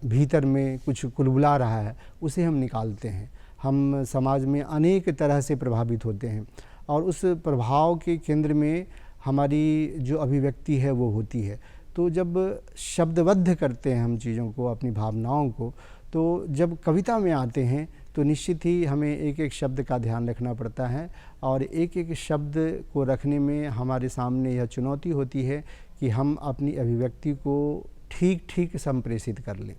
भीतर में कुछ कुलबुला रहा है, उसे हम निकालते हैं। हम समाज में अनेक तरह से प्रभावित होते हैं और उस प्रभाव के केंद्र में हमारी जो अभिव्यक्ति है वो होती है। तो जब शब्दबद्ध करते हैं हम चीज़ों को, अपनी भावनाओं को, तो जब कविता में आते हैं तो निश्चित ही हमें एक एक शब्द का ध्यान रखना पड़ता है और एक एक शब्द को रखने में हमारे सामने यह चुनौती होती है कि हम अपनी अभिव्यक्ति को ठीक ठीक संप्रेषित कर लें।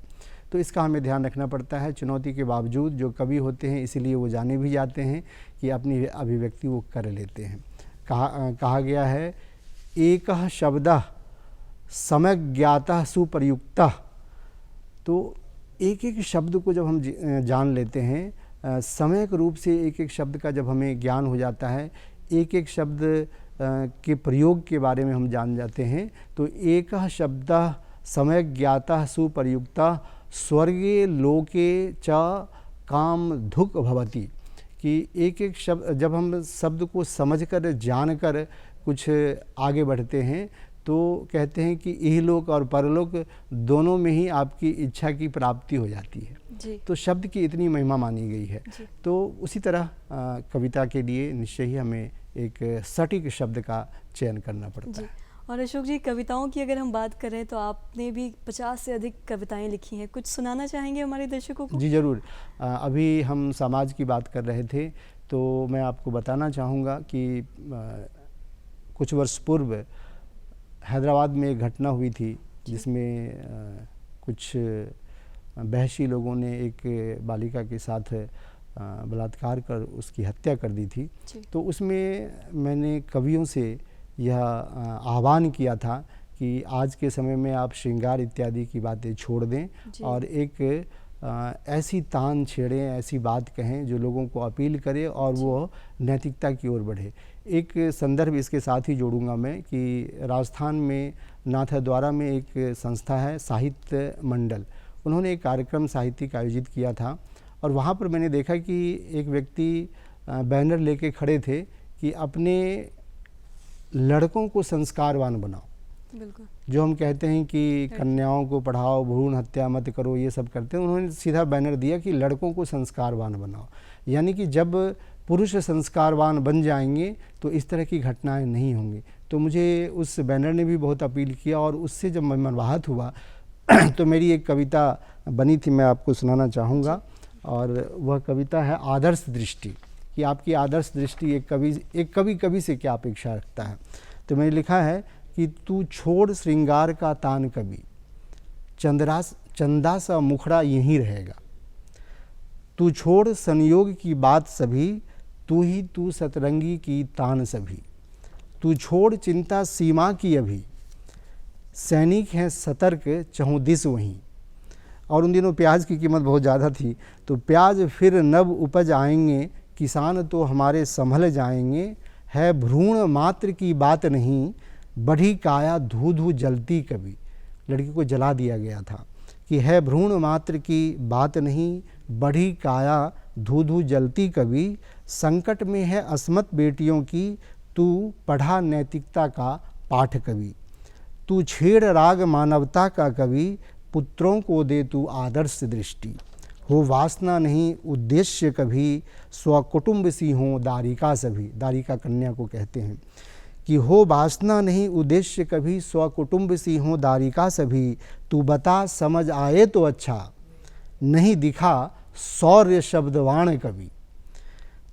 तो इसका हमें ध्यान रखना पड़ता है। चुनौती के बावजूद जो कवि होते हैं इसलिए वो जाने भी जाते हैं कि अपनी अभिव्यक्ति वो कर लेते हैं। कहा गया है, एक शब्द समय ज्ञाता सुप्रयुक्ता। तो एक एक शब्द को जब हम जान लेते हैं, समय के रूप से एक एक शब्द का जब हमें ज्ञान हो जाता है, एक एक शब्द के प्रयोग के बारे में हम जान जाते हैं, तो एक शब्द समय ज्ञाता सुप्रयुक्ता स्वर्गे लोके च काम धुक भवति। कि एक एक शब्द, जब हम शब्द को समझकर जानकर कुछ आगे बढ़ते हैं तो कहते हैं कि इहलोक और परलोक दोनों में ही आपकी इच्छा की प्राप्ति हो जाती है। जी तो शब्द की इतनी महिमा मानी गई है। जी। तो उसी तरह कविता के लिए निश्चय ही हमें एक सटीक शब्द का चयन करना पड़ता जी। है। और अशोक जी, कविताओं की अगर हम बात करें तो आपने भी 50 से अधिक कविताएं लिखी हैं, कुछ सुनाना चाहेंगे हमारे दर्शकों को? जी ज़रूर। अभी हम समाज की बात कर रहे थे, तो मैं आपको बताना चाहूँगा कि कुछ वर्ष पूर्व हैदराबाद में एक घटना हुई थी जिसमें कुछ वहशी लोगों ने एक बालिका के साथ बलात्कार कर उसकी हत्या कर दी थी। तो उसमें मैंने कवियों से यह आह्वान किया था कि आज के समय में आप श्रृंगार इत्यादि की बातें छोड़ दें और एक ऐसी तान छेड़ें, ऐसी बात कहें जो लोगों को अपील करे और वो नैतिकता की ओर बढ़े। एक संदर्भ इसके साथ ही जोड़ूंगा मैं कि राजस्थान में नाथद्वारा में एक संस्था है साहित्य मंडल, उन्होंने एक कार्यक्रम साहित्यिक आयोजित किया था और वहाँ पर मैंने देखा कि एक व्यक्ति बैनर लेके खड़े थे कि अपने लड़कों को संस्कारवान बनाओ। बिल्कुल। जो हम कहते हैं कि कन्याओं को पढ़ाओ, भ्रूण हत्या मत करो, ये सब करते हैं, उन्होंने सीधा बैनर दिया कि लड़कों को संस्कारवान बनाओ। यानी कि जब पुरुष संस्कारवान बन जाएंगे तो इस तरह की घटनाएं नहीं होंगी। तो मुझे उस बैनर ने भी बहुत अपील किया और उससे जब मैं मनवाहत हुआ तो मेरी एक कविता बनी थी, मैं आपको सुनाना चाहूँगा। और वह कविता है आदर्श दृष्टि, कि आपकी आदर्श दृष्टि एक कवि से क्या अपेक्षा रखता है। तो मैंने लिखा है कि तू छोड़ श्रृंगार का तान कभी, चंदा सा मुखड़ा यहीं रहेगा। तू छोड़ संयोग की बात सभी, तू ही तू सतरंगी की तान सभी। तू छोड़ चिंता सीमा की अभी, सैनिक हैं सतर्क चहुदिस वहीं। और उन दिनों प्याज की कीमत बहुत ज़्यादा थी, तो प्याज फिर नव उपज आएंगे, किसान तो हमारे संभल जाएंगे। है भ्रूण मात्र की बात नहीं, बढ़ी काया धू धू जलती कभी। लड़की को जला दिया गया था कि है भ्रूण मात्र की बात नहीं, बढ़ी काया धू धू जलती कभी। संकट में है अस्मत बेटियों की, तू पढ़ा नैतिकता का पाठ कवि। तू छेड़ राग मानवता का कवि, पुत्रों को दे तू आदर्श दृष्टि। हो वासना नहीं उद्देश्य कभी, स्वकुटुंब सी हों दारिका सभी। दारिका कन्या को कहते हैं कि हो वासना नहीं उद्देश्य कभी, स्वकुटुंब सी हों दारिका सभी। तू बता समझ आए तो अच्छा, नहीं दिखा शौर्य शब्दवाण कभी।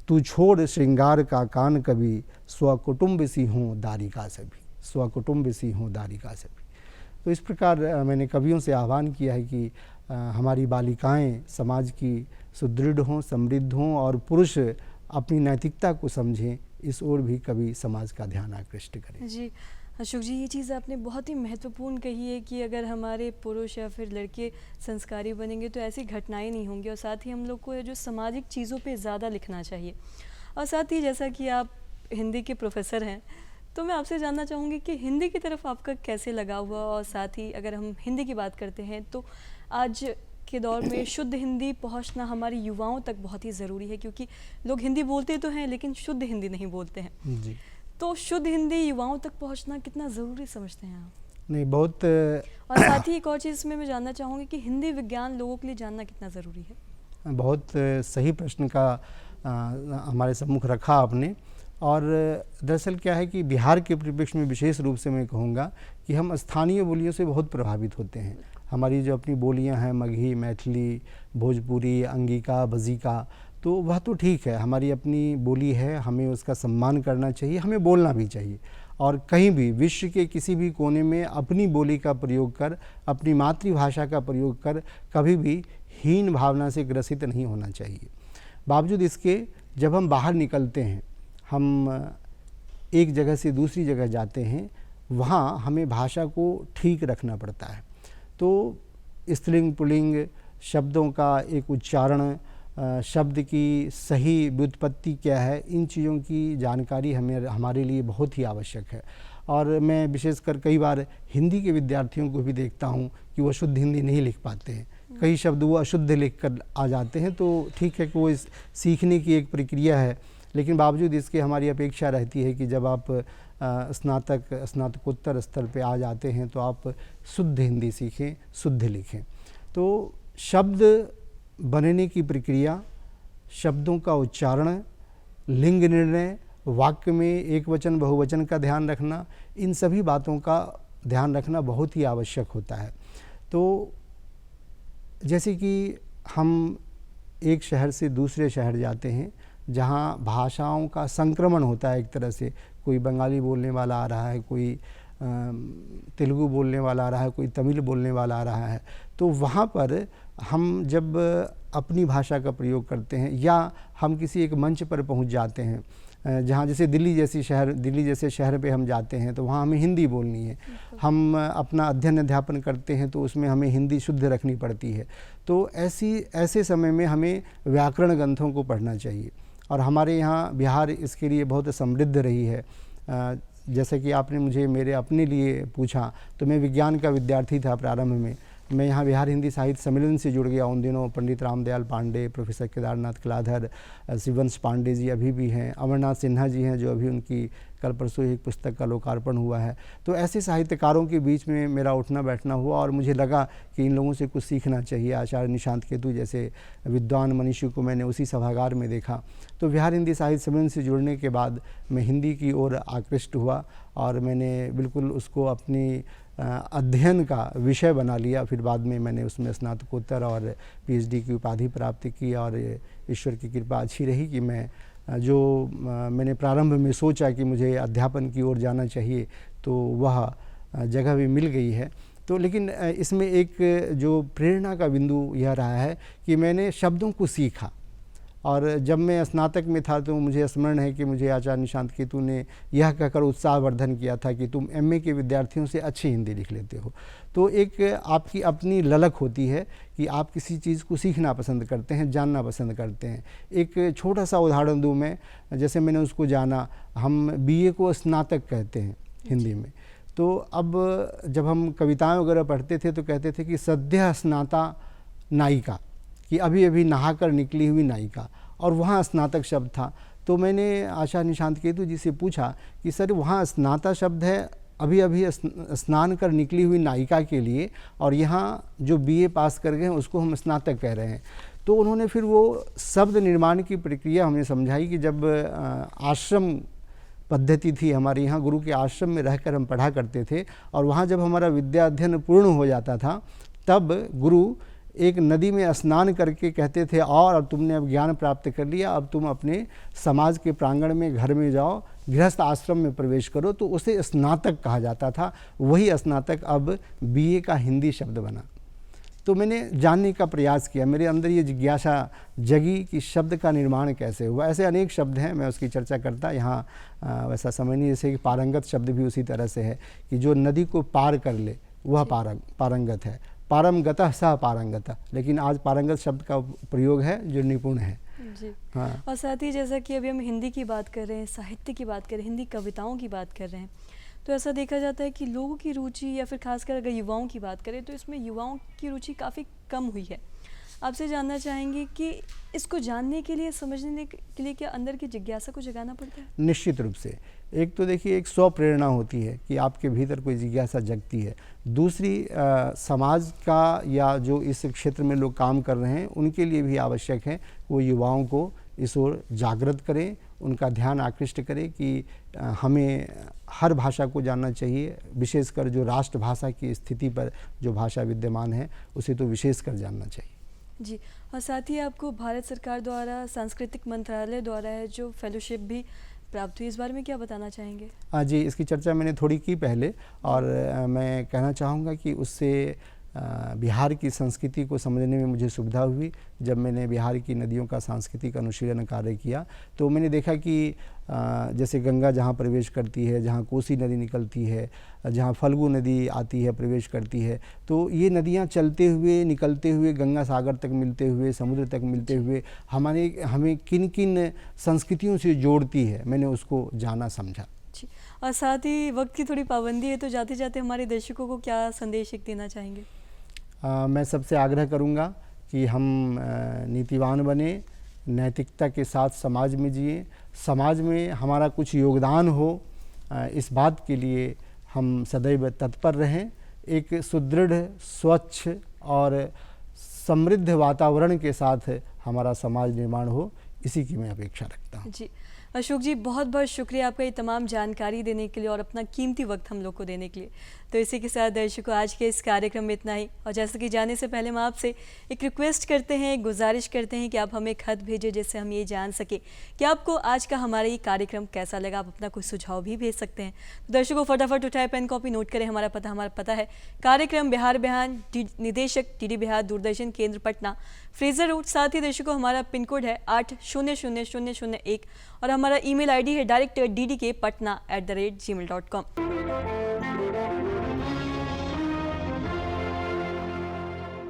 तू छोड़ श्रृंगार का कान कभी, स्वकुटुंब सी हों दारिका सभी। स्वकुटुंब सी हों दारिका सभी। तो इस प्रकार मैंने कवियों से आह्वान किया है कि हमारी बालिकाएं समाज की सुदृढ़ हों, समृद्ध हों और पुरुष अपनी नैतिकता को समझें, इस ओर भी कवि समाज का ध्यान आकृष्ट करें। जी अशोक जी, ये चीज़ आपने बहुत ही महत्वपूर्ण कही है कि अगर हमारे पुरुष या फिर लड़के संस्कारी बनेंगे तो ऐसी घटनाएं नहीं होंगी। और साथ ही हम लोग को जो सामाजिक चीज़ों पे ज़्यादा लिखना चाहिए। और साथ ही जैसा कि आप हिंदी के प्रोफेसर हैं, तो मैं आपसे जानना चाहूँगी कि हिंदी की तरफ आपका कैसे लगाव हुआ। और साथ ही अगर हम हिंदी की बात करते हैं तो आज के दौर में शुद्ध हिंदी पहुंचना हमारे युवाओं तक बहुत ही ज़रूरी है, क्योंकि लोग हिंदी बोलते तो हैं लेकिन शुद्ध हिंदी नहीं बोलते हैं। जी। तो शुद्ध हिंदी युवाओं तक पहुंचना कितना ज़रूरी समझते हैं आप? नहीं, बहुत। और साथ ही एक और चीज़ में मैं जानना चाहूँगी कि हिंदी विज्ञान लोगों के लिए जानना कितना ज़रूरी है? बहुत सही प्रश्न का हमारे सम्मुख रखा आपने। और दरअसल क्या है कि बिहार के परिप्रेक्ष्य में विशेष रूप से मैं कहूँगा कि हम स्थानीय बोलियों से बहुत प्रभावित होते हैं। हमारी जो अपनी बोलियाँ हैं, मगही, मैथिली, भोजपुरी, अंगिका, बजीका, तो वह तो ठीक है, हमारी अपनी बोली है, हमें उसका सम्मान करना चाहिए, हमें बोलना भी चाहिए। और कहीं भी विश्व के किसी भी कोने में अपनी बोली का प्रयोग कर, अपनी मातृभाषा का प्रयोग कर कभी भी हीन भावना से ग्रसित नहीं होना चाहिए। बावजूद इसके जब हम बाहर निकलते हैं, हम एक जगह से दूसरी जगह जाते हैं, वहाँ हमें भाषा को ठीक रखना पड़ता है। तो स्त्रीलिंग पुल्लिंग शब्दों का एक उच्चारण, शब्द की सही व्युत्पत्ति क्या है, इन चीज़ों की जानकारी हमारे लिए बहुत ही आवश्यक है। और मैं विशेषकर कई बार हिंदी के विद्यार्थियों को भी देखता हूँ कि वो शुद्ध हिंदी नहीं लिख पाते हैं, कई शब्द वो अशुद्ध लिख कर आ जाते हैं। तो ठीक है कि वो इस सीखने की एक प्रक्रिया है, लेकिन बावजूद इसके हमारी अपेक्षा रहती है कि जब आप स्नातकोत्तर स्तर पे आ जाते हैं तो आप शुद्ध हिंदी सीखें, शुद्ध लिखें। तो शब्द बनने की प्रक्रिया, शब्दों का उच्चारण, लिंग निर्णय, वाक्य में एक वचन बहुवचन का ध्यान रखना, इन सभी बातों का ध्यान रखना बहुत ही आवश्यक होता है। तो जैसे कि हम एक शहर से दूसरे शहर जाते हैं जहाँ भाषाओं का संक्रमण होता है, एक तरह से कोई बंगाली बोलने वाला आ रहा है, कोई तेलुगु बोलने वाला आ रहा है, कोई तमिल बोलने वाला आ रहा है, तो वहाँ पर हम जब अपनी भाषा का प्रयोग करते हैं या हम किसी एक मंच पर पहुँच जाते हैं जहाँ जैसे दिल्ली जैसे शहर पे हम जाते हैं तो वहाँ हमें हिंदी बोलनी है। हम अपना अध्ययन अध्यापन करते हैं तो उसमें हमें हिंदी शुद्ध रखनी पड़ती है। तो ऐसे समय में हमें व्याकरण ग्रंथों को पढ़ना चाहिए और हमारे यहाँ बिहार इसके लिए बहुत समृद्ध रही है। जैसे कि आपने मुझे मेरे अपने लिए पूछा तो मैं विज्ञान का विद्यार्थी था प्रारंभ में। मैं यहाँ बिहार हिंदी साहित्य सम्मेलन से जुड़ गया उन दिनों। पंडित रामदयाल पांडे, प्रोफेसर केदारनाथ कलाधर, शिववंश पांडे जी अभी भी हैं, अमरनाथ सिन्हा जी हैं जो अभी उनकी कल परसों एक पुस्तक का लोकार्पण हुआ है। तो ऐसे साहित्यकारों के बीच में मेरा उठना बैठना हुआ और मुझे लगा कि इन लोगों से कुछ सीखना चाहिए। आचार्य निशांत केतु जैसे विद्वान मनीषी को मैंने उसी सभागार में देखा। तो बिहार हिंदी साहित्य सम्मेलन से जुड़ने के बाद मैं हिंदी की ओर आकृष्ट हुआ और मैंने बिल्कुल उसको अपनी अध्ययन का विषय बना लिया। फिर बाद में मैंने उसमें स्नातकोत्तर और पीएचडी की उपाधि प्राप्त की और ईश्वर की कृपा अच्छी रही कि मैंने प्रारंभ में सोचा कि मुझे अध्यापन की ओर जाना चाहिए तो वह जगह भी मिल गई है। तो लेकिन इसमें एक जो प्रेरणा का बिंदु यह रहा है कि मैंने शब्दों को सीखा और जब मैं स्नातक में था तो मुझे स्मरण है कि मुझे आचार्य निशांत केतु ने यह कहकर उत्साहवर्धन किया था कि तुम एमए के विद्यार्थियों से अच्छी हिंदी लिख लेते हो। तो एक आपकी अपनी ललक होती है कि आप किसी चीज़ को सीखना पसंद करते हैं, जानना पसंद करते हैं। एक छोटा सा उदाहरण दूँ मैं, जैसे मैंने उसको जाना, हम बीए को स्नातक कहते हैं हिंदी में। तो अब जब हम कविताएँ वगैरह पढ़ते थे तो कहते थे कि सद्य स्नाता नायिका, कि अभी अभी नहाकर निकली हुई नायिका, और वहाँ स्नातक शब्द था। तो मैंने आचार्य निशांत केतु जी से पूछा कि सर वहाँ स्नाता शब्द है अभी अभी स्नान कर निकली हुई नायिका के लिए, और यहाँ जो बीए पास कर गए हैं उसको हम स्नातक कह रहे हैं। तो उन्होंने फिर वो शब्द निर्माण की प्रक्रिया हमें समझाई कि जब आश्रम पद्धति थी हमारे यहाँ, गुरु के आश्रम में रहकर हम पढ़ा करते थे और वहाँ जब हमारा विद्या अध्ययन पूर्ण हो जाता था तब गुरु एक नदी में स्नान करके कहते थे और अब तुमने अब ज्ञान प्राप्त कर लिया, अब तुम अपने समाज के प्रांगण में घर में जाओ, गृहस्थ आश्रम में प्रवेश करो। तो उसे स्नातक कहा जाता था। वही स्नातक अब बीए का हिंदी शब्द बना। तो मैंने जानने का प्रयास किया, मेरे अंदर ये जिज्ञासा जगी कि शब्द का निर्माण कैसे हुआ। ऐसे अनेक शब्द हैं, मैं उसकी चर्चा करता यहाँ वैसा समय नहीं। जैसे कि पारंगत शब्द भी उसी तरह से है कि जो नदी को पार कर ले वह पारंगत है। पारंगतः सह पारंगतः, लेकिन आज पारंगत शब्द का प्रयोग है जो निपुण है जी। हाँ। और साथ ही जैसा कि अभी हम हिंदी की बात कर रहे हैं, साहित्य की बात कर रहे हैं, हिंदी कविताओं की बात कर रहे हैं, तो ऐसा देखा जाता है कि लोगों की रुचि या फिर खासकर अगर युवाओं की बात करें तो इसमें युवाओं की रुचि काफ़ी कम हुई है। आपसे जानना चाहेंगे कि इसको जानने के लिए, समझने के लिए क्या अंदर की जिज्ञासा को जगाना पड़ता है? निश्चित रूप से। एक तो देखिए एक स्व प्रेरणा होती है कि आपके भीतर कोई जिज्ञासा जगती है। दूसरी समाज का या जो इस क्षेत्र में लोग काम कर रहे हैं उनके लिए भी आवश्यक है वो युवाओं को इस ओर जागृत करें, उनका ध्यान आकृष्ट करें कि हमें हर भाषा को जानना चाहिए, विशेषकर जो राष्ट्रभाषा की स्थिति पर जो भाषा विद्यमान है उसे तो विशेषकर जानना चाहिए जी। और साथ ही आपको भारत सरकार द्वारा सांस्कृतिक मंत्रालय द्वारा है जो फेलोशिप भी प्राप्त हुई, इस बारे में क्या बताना चाहेंगे? हाँ जी, इसकी चर्चा मैंने थोड़ी की पहले और मैं कहना चाहूँगा कि उससे बिहार की संस्कृति को समझने में मुझे सुविधा हुई। जब मैंने बिहार की नदियों का सांस्कृतिक अनुशीलन कार्य किया तो मैंने देखा कि जैसे गंगा जहाँ प्रवेश करती है, जहाँ कोसी नदी निकलती है, जहाँ फल्गु नदी आती है प्रवेश करती है, तो ये नदियाँ चलते हुए निकलते हुए गंगा सागर तक मिलते हुए, समुद्र तक मिलते हुए हमें किन किन संस्कृतियों से जोड़ती है, मैंने उसको जाना समझा। जी। और साथ ही वक्त की थोड़ी पाबंदी है तो जाते जाते हमारे दर्शकों को क्या संदेश देना चाहेंगे? मैं सबसे आग्रह करूँगा कि हम नीतिवान बने, नैतिकता के साथ समाज में जिए, समाज में हमारा कुछ योगदान हो, इस बात के लिए हम सदैव तत्पर रहें। एक सुदृढ़, स्वच्छ और समृद्ध वातावरण के साथ हमारा समाज निर्माण हो, इसी की मैं अपेक्षा रखता हूँ। जी अशोक जी, बहुत बहुत शुक्रिया आपका ये तमाम जानकारी देने के लिए और अपना कीमती वक्त हम लोग को देने के लिए। तो इसी के साथ दर्शकों, आज के इस कार्यक्रम में इतना ही। और जैसे कि जाने से पहले हम आपसे एक रिक्वेस्ट करते हैं, एक गुजारिश करते हैं कि आप हमें खत भेजें, जिससे हम ये जान सके कि आपको आज का हमारा ये कार्यक्रम कैसा लगा। आप अपना कोई सुझाव भी भेज सकते हैं। तो दर्शकों, फटाफट उठाए पेन कॉपी, नोट करें हमारा पता है कार्यक्रम बिहार बिहान, निदेशक टीडी बिहार, दूरदर्शन केंद्र पटना, फ्रेजर रोड। साथ ही दर्शकों, हमारा पिन कोड है 800001 और हमारा ईमेल आईडी है director.ddkpatna@gmail.com।